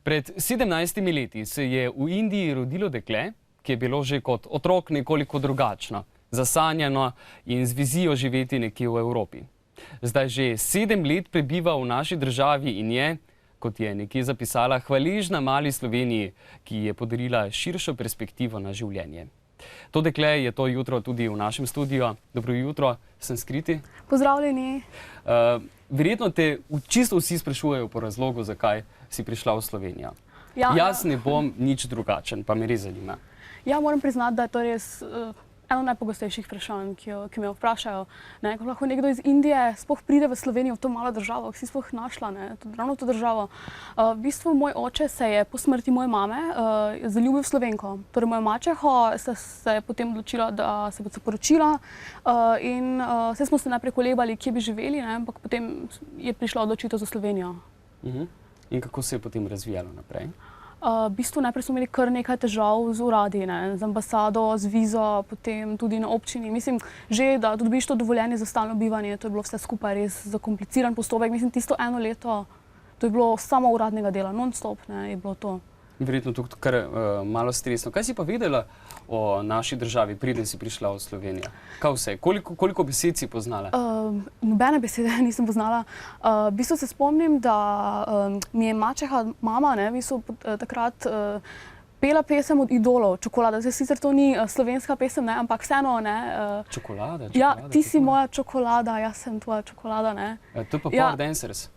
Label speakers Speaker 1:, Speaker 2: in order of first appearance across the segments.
Speaker 1: Pred 17 leti se je v Indiji rodilo dekle, ki je bilo že kot otrok nekoliko drugačno, zasanjano in z vizijo živeti nekje v Evropi. Zdaj že 7 let prebiva v naši državi in je, kot je nekje zapisala, hvaležna mali Sloveniji, ki ji je podarila širšo perspektivo na življenje. To dekle je to jutro tudi v našem studiu. Dobro jutro, sem skriti.
Speaker 2: Pozdravljeni.
Speaker 1: Verjetno te čisto vsi sprašujejo po razlogu, zakaj si prišla v Slovenijo. Jaz ne bom nič drugačen, pa me res zanima.
Speaker 2: Ja, moram priznati, da je to res eno najpogostejših vprašanj, ki me vprašajo. Ko lahko nekdo iz Indije sploh pride v Slovenijo, v to malo državo, ki si sploh našla, ravno to državo. V bistvu moj oče se je po smrti moje mame zaljubil v Slovenko. Torej moja mačeha se je potem odločila, da se bo poročila in vse smo se najprej kolebali, kje bi živeli, ampak potem je prišla odločitev za Slovenijo.
Speaker 1: In kako se je potem razvijalo naprej?
Speaker 2: V bistvu najprej smo imeli kar nekaj težav z uradi, z ambasado, z vizo, potem tudi na občini. Mislim, že da dobiš to dovoljenje za stalno bivanje, to je bilo vse skupaj res zakompliciran postopek. Mislim, tisto eno leto, to je bilo samo uradnega dela, non-stop je bilo to.
Speaker 1: Verjetno tudi kar malo stresno. Kaj si pa vedela o naši državi, preden si prišla v Slovenijo? Kaj vse? Koliko besed si poznala?
Speaker 2: Nobene besede nisem poznala. V bistvu se spomnim, da mi je mačeha, mama, takrat pela pesem od Idolov, Čokolada. Zdaj sicer to ni slovenska pesem, ampak vseeno,
Speaker 1: Čokolada?
Speaker 2: Ja, ti si moja čokolada, jaz sem tvoja čokolada,
Speaker 1: To je pa Power Dancers.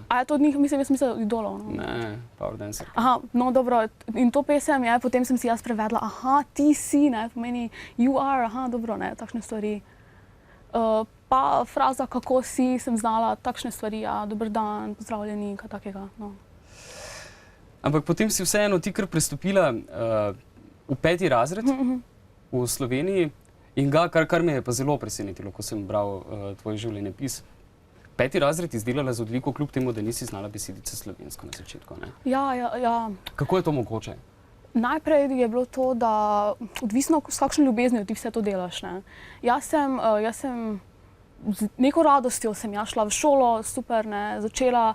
Speaker 2: A je to od njih, mislim, od Idolov?
Speaker 1: Ne, Power Dancer.
Speaker 2: Aha, no dobro, in to pesem je, potem sem si jaz prevedla, aha, ti si, pomeni you are, aha, dobro, takšne stvari. Pa fraza, kako si, sem znala takšne stvari, ja, dober dan, pozdravljeni, kaj takega,
Speaker 1: Ampak potem si vseeno ti kar prestopila v 5. razred v Sloveniji in kar me je pa zelo presenetilo, ko sem bral tvoj življenjepis. 5. razred izdelala z odliko, kljub temu, da nisi znala besedice slovensko na začetku,
Speaker 2: Ja.
Speaker 1: Kako je to mogoče?
Speaker 2: Najprej je bilo to, da odvisno s kakšno ljubeznijo ti vse to delaš, Jaz sem z neko radostjo sem šla v šolo, super, začela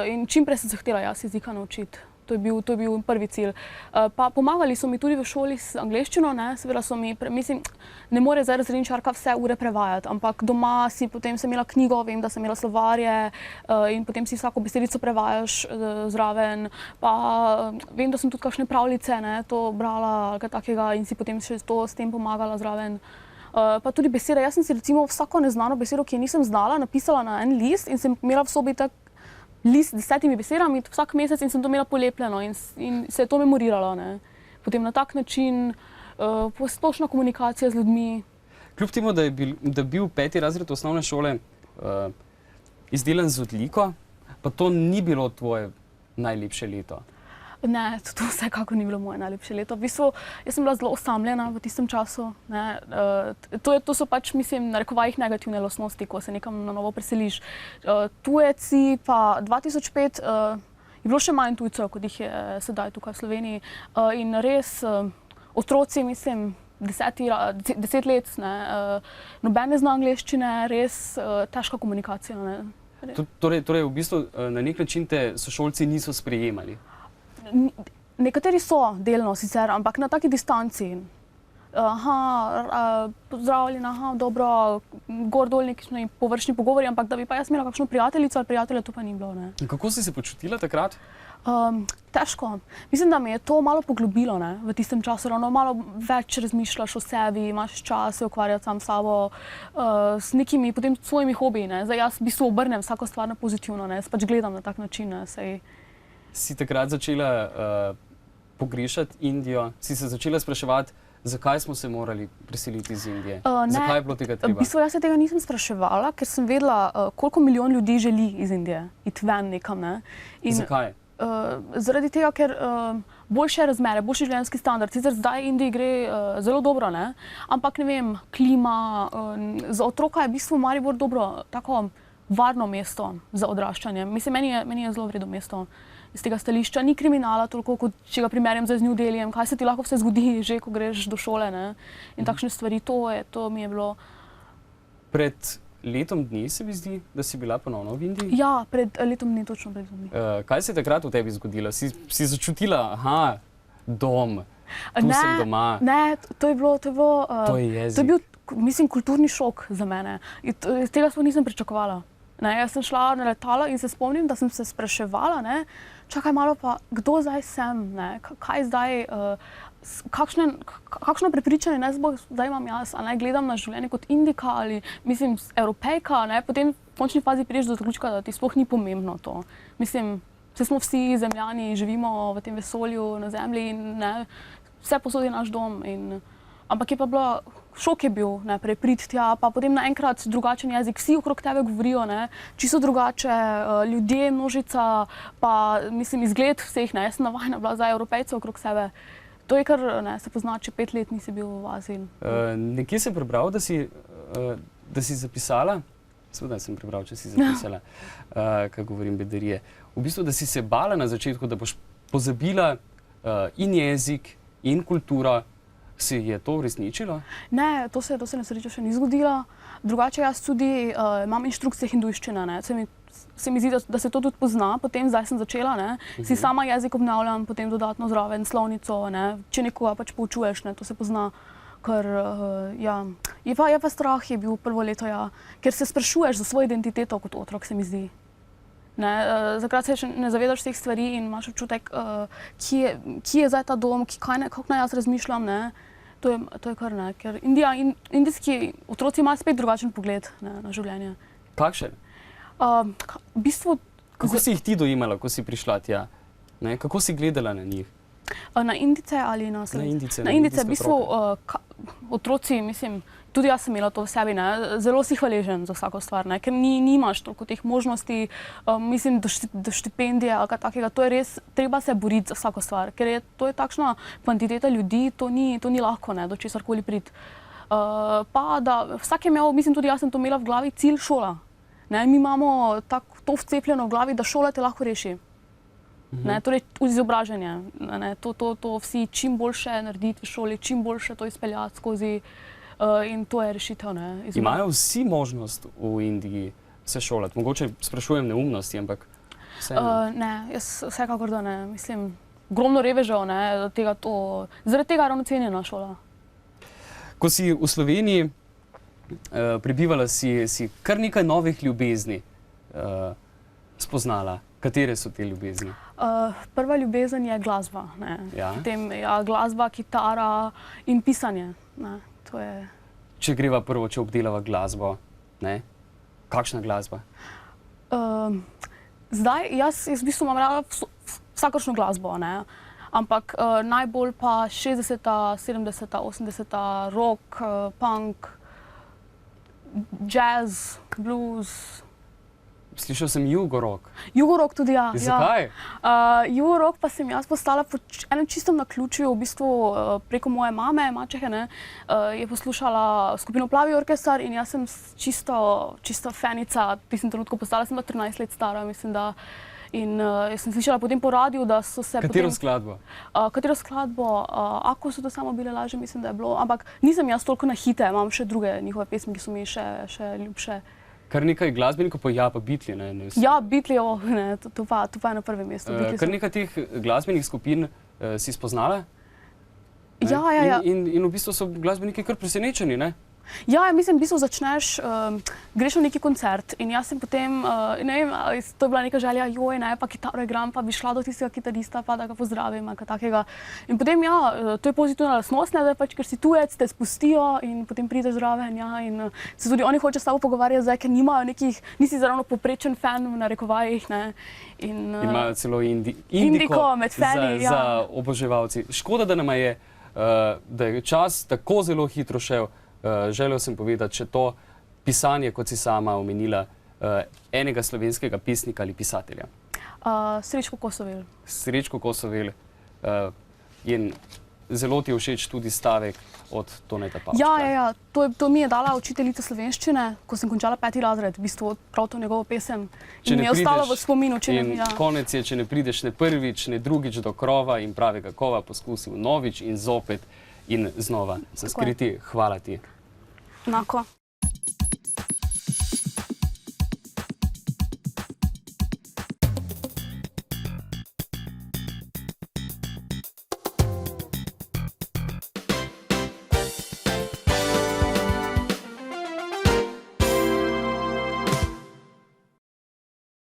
Speaker 2: in čim prej sem zahtela jaz jezika naučiti. To je bil prvi cilj. Pa pomagali so mi tudi v šoli s angleščino, seveda so mi, mislim, ne more zdaj razredničarka vse ure prevajati, ampak doma potem sem imela knjigo, vem, da sem imela slovarje in potem si vsako besedico prevajaš zraven, pa vem, da sem tudi kakšne pravljice, to brala ali kaj takega in si potem še to s tem pomagala zraven. Pa tudi besede. Jaz sem si recimo vsako neznano besedo, ki je nisem znala, napisala na en list in sem imela v sobi tak list s 10 besedami vsak mesec in sem to imela polepljeno in se je to memoriralo. Potem na tak način splošna komunikacija z ljudmi.
Speaker 1: Kljub temu, da je bil 5. razred osnovne šole izdelan z odliko, pa to ni bilo tvoje najlepše leto.
Speaker 2: Ne, to vsekako ni bilo moje najlepše leto. V bistvu, jaz sem bila zelo osamljena v tistem času. To so pač, mislim, narekovajih negativne lastnosti, ko se nekam na novo preseliš. Tujci pa 2005 je bilo še manj tujcev, kot jih je sedaj tukaj v Sloveniji. In res otroci, mislim, 10 let, noben ne zna angleščine, res težka komunikacija.
Speaker 1: Torej, v bistvu na nek način te sošolci niso sprejemali?
Speaker 2: Nekateri so delno sicer, ampak na taki distanci. Pozdravljena, dobro, gor dol neki površni pogovori, ampak da bi pa jaz imela kakšno prijateljico ali prijatelja, to pa ni bilo.
Speaker 1: In kako si se počutila takrat?
Speaker 2: Težko. Mislim, da me je to malo poglobilo v tistem času. Malo več razmišljaš o sebi, imaš čas se ukvarjati sam s sabo, s nekimi potem svojimi hobiji. Zdaj jaz v bistvu obrnem vsako stvar na pozitivno, pač gledam na tak način.
Speaker 1: Si takrat začela pogrešati Indijo? Si se začela spraševati, zakaj smo se morali preseliti iz Indije? Zakaj je bilo tega treba?
Speaker 2: V bistvu jaz se tega nisem spraševala, ker sem vedela, koliko milijon ljudi želi iz Indije iti ven nekam.
Speaker 1: Zakaj?
Speaker 2: Zaradi tega, ker boljše razmere, boljši življenjski standard. Sicer zdaj Indiji gre zelo dobro, ampak ne vem, klima, za otroka je v bistvu Maribor dobro, tako varno mesto za odraščanje. Mislim, meni je zelo vredno mesto. Iz tega stališča ni kriminala toliko, kot če ga primerjam z New Delhijem, kaj se ti lahko vse zgodi, že ko greš do šole, in takšne stvari, to mi je bilo.
Speaker 1: Pred letom dni, se mi zdi, da si bila ponovno v Indiji.
Speaker 2: Ja, pred letom dni, točno pred letom dni.
Speaker 1: Kaj se je takrat v tebi zgodilo? Si začutila, aha, dom, tu sem doma.
Speaker 2: Ne, to je bilo,
Speaker 1: To je jezik.
Speaker 2: to je bil, mislim, kulturni šok za mene. Tega sploh nisem pričakovala. Ne, jaz sem šla na letalo in se spomnim, da sem se spraševala, ne, čakaj malo pa, kdo zdaj sem, ne, kaj zdaj, kakšno prepričanje zdaj imam jaz, a ne, gledam na življenje kot Indika ali, mislim, Evropejka, ne, potem v končni fazi prideš do zaključka, da ti sploh ni pomembno to. Mislim, vse smo vsi zemljani, živimo v tem vesolju, na zemlji in ne, vse posod je naš dom. Ampak je pa bilo, šok je bil najprej priti tja, pa potem naenkrat drugačen jezik, vsi okrog tebe govorijo, ne, čisto drugače, ljudje, množica, pa mislim, izgled vseh, ne, jaz sem navajena bila za Evropejcev okrog sebe. To je kar, ne, se pozna, če 5 let nisi bil v Aziji.
Speaker 1: Nekje sem prebral, da si zapisala, seveda sem prebral, če si zapisala, kaj govorim bedarije, v bistvu, da si se bala na začetku, da boš pozabila in jezik, in kulturo. Se je to uresničilo?
Speaker 2: Ne, to se na srečo še ni zgodilo. Drugače jaz tudi imam inštrukcije hindujščine, ne. Se mi zdi, da se to tudi pozna, potem zdaj sem začela, ne. Si sama jezik obnavljam, potem dodatno zraven slovnico, ne. Če nekoga pač poučuješ, ne, to se pozna. Ker, ja, je pa strah je bil prvo leto, ja, ker se sprašuješ za svojo identiteto kot otrok, se mi zdi. Zakrat se še ne zavedaš vseh stvari in imaš občutek, kje je zdaj ta dom, kako naj jaz razmišljam, ne. To je kar ne, ker indijski otroci imajo spet drugačen pogled, ne, na življenje.
Speaker 1: Kakšen?
Speaker 2: V bistvu...
Speaker 1: Kako si jih ti dojemala, ko si prišla tja? Ne? Kako si gledala na njih?
Speaker 2: Na Indijce ali na
Speaker 1: Indice?
Speaker 2: Na Indijce, v bistvu otroci, mislim, tudi jaz sem imela to v sebi, ne, zelo si hvaležen za vsako stvar, ne, ker nimaš toliko teh možnosti, mislim, do štipendije ali kaj takega, to je res, treba se boriti za vsako stvar, ker to je takšna kvantiteta ljudi, to ni lahko, ne, do česarkoli priti. Pa da vsak je imel, mislim, tudi jaz sem to imela v glavi, cilj šola. Ne, mi imamo to vcepljeno v glavi, da šola te lahko reši. Ne, torej izobraženje, ne, to vsi čim boljše narediti v šoli, čim boljše to izpeljati skozi in to je rešitev. Ne,
Speaker 1: imajo vsi možnost v Indiji se šolati? Mogoče sprašujem neumnosti, ampak vseeno.
Speaker 2: Ne, jaz vsekakor da ne, mislim, ogromno revežev, ne, zaradi tega je ravno cenjena šola.
Speaker 1: Ko si v Sloveniji prebivala, si kar nekaj novih ljubezni spoznala. Katere so te ljubezni?
Speaker 2: Prva ljubezen je glasba. Ne.
Speaker 1: Ja?
Speaker 2: Potem glasba, kitara in pisanje. Ne. To je...
Speaker 1: Če greva prvo, če obdelava glasbo, ne? Kakšna glasba?
Speaker 2: Zdaj, jaz v bistvu imam rada vsakršno glasbo, ne. Ampak najbolj pa 60., 70., 80., rock, punk, jazz, blues.
Speaker 1: Slišal sem jugorok.
Speaker 2: Jugorok tudi, ja.
Speaker 1: Zakaj?
Speaker 2: Jugorok pa sem jaz postala po enem čistem naključju, v bistvu preko moje mame, mačehe, ne, je poslušala skupino Plavi orkestar in jaz sem čisto fanica, v tistem trenutku postala, sem bila 13 let stara, mislim, da. In jaz sem slišala potem po radiju, da so se
Speaker 1: Katero skladbo?
Speaker 2: Katero skladbo? Ako so to samo bile laže, mislim, da je bilo. Ampak nisem jaz toliko na hite, imam še druge njihove pesmi, ki so mi še ljubše.
Speaker 1: Kar nekaj glasbenikov, pa ja, pa Beatli, ne?
Speaker 2: Ja, Beatli, to pa je na prvem mestu.
Speaker 1: Kar nekaj teh glasbenih skupin si spoznala?
Speaker 2: Ja.
Speaker 1: In v bistvu so glasbeniki kar presenečeni, ne?
Speaker 2: Ja, mislim, v bistvu začneš, greš na neki koncert in jaz sem potem, ne vem, to je bila neka želja, joj, ne, pa kitaro igram, pa bi šla do tistega kitarista, pa da ga pozdravim, kaj takega. In potem, ja, to je pozitivna lastnost, ne, da pač, ker si tujec, te spustijo in potem prideš zraven, ja, in se tudi oni hoče s tabo pogovarjati zdaj, ker nimajo nekih, nisi zaravno poprečen fan v narekovajih, ne.
Speaker 1: Imajo celo
Speaker 2: indiko med fani, ja.
Speaker 1: Za oboževalci. Škoda, da nama je, da je čas tako zelo hitro šel. Želel sem povedati, če to pisanje, kot si sama omenila, enega slovenskega pesnika ali pisatelja.
Speaker 2: Srečko Kosovel.
Speaker 1: Srečko Kosovel. In zelo ti je všeč tudi stavek od Toneta Pavčka.
Speaker 2: Ja. To mi je dala učiteljica slovenščine, ko sem končala 5. razred, v bistvu prav to njegovo pesem. In mi je ostalo v spominu.
Speaker 1: In konec je, če ne prideš ne prvič, ne drugič do krova in pravega kova, poskusil novič in zopet in znova. Sanskriti, hvala ti.
Speaker 2: Enako.